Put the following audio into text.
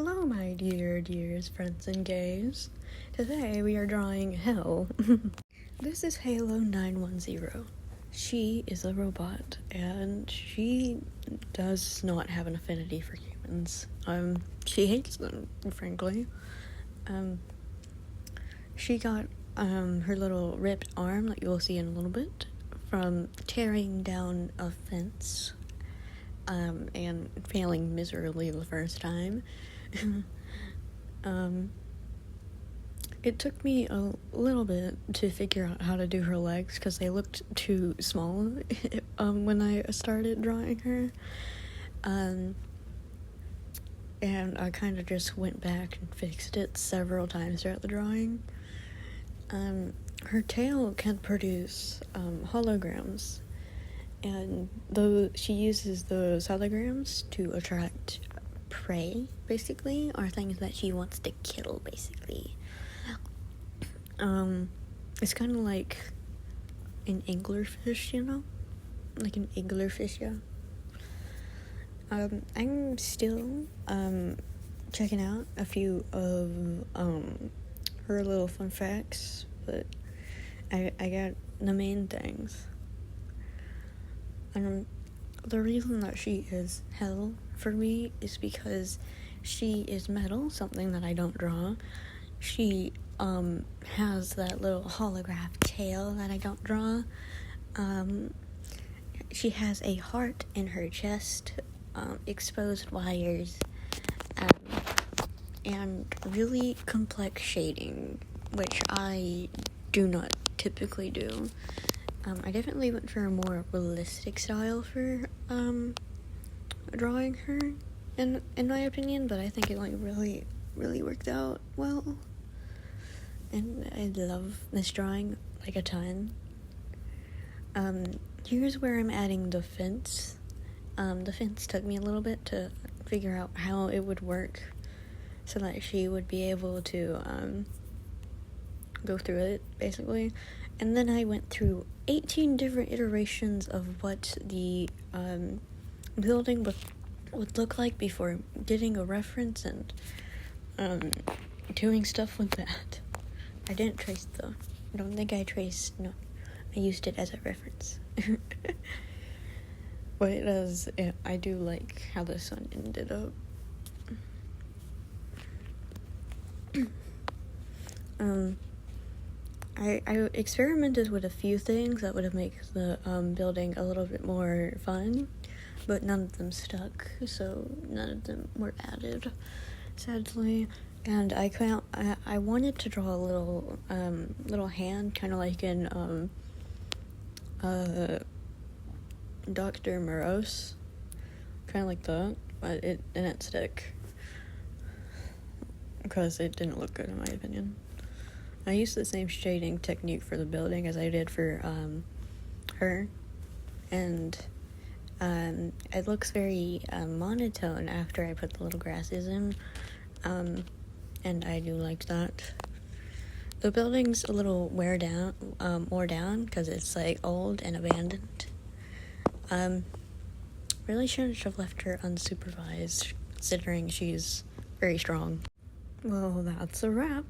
Hello, my dears, friends, and gays. Today we are drawing Hell. This is Halo 910. She is a robot, and she does not have an affinity for humans. She hates them, frankly. She got, her little ripped arm that you will see in a little bit from tearing down a fence, and failing miserably the first time. It took me a little bit to figure out how to do her legs because they looked too small when I started drawing her. And I kind of just went back and fixed it several times throughout the drawing. Her tail can produce holograms, and she uses those holograms to attract prey, basically, or things that she wants to kill, basically. It's kind of like an anglerfish, you know? Like an anglerfish, yeah. I'm still, checking out a few of, her little fun facts, but I got the main things. The reason that she is Hell for me is because she is metal, something that I don't draw. She has that little holograph tail that I don't draw. She has a heart in her chest, exposed wires, and really complex shading, which I do not typically do. I definitely went for a more realistic style for drawing her, in my opinion, but I think it really worked out well. And I love this drawing like a ton. Here's where I'm adding the fence. The fence took me a little bit to figure out how it would work so that she would be able to go through it, basically. And then I went through 18 different iterations of what the building would look like before getting a reference and doing stuff like that. I didn't trace though. I don't think I traced. No, I used it as a reference. But I do like how this one ended up. I experimented with a few things that would have made the building a little bit more fun, but none of them stuck, so none of them were added, sadly. And I wanted to draw a little hand, kind of like in Dr. Moreau, kind of like that, but it didn't stick because it didn't look good in my opinion. I used the same shading technique for the building as I did for her, and it looks very monotone after I put the little grasses in, and I do like that. The building's a little wore down because it's like old and abandoned. Really shouldn't have left her unsupervised, considering she's very strong. Well, that's a wrap.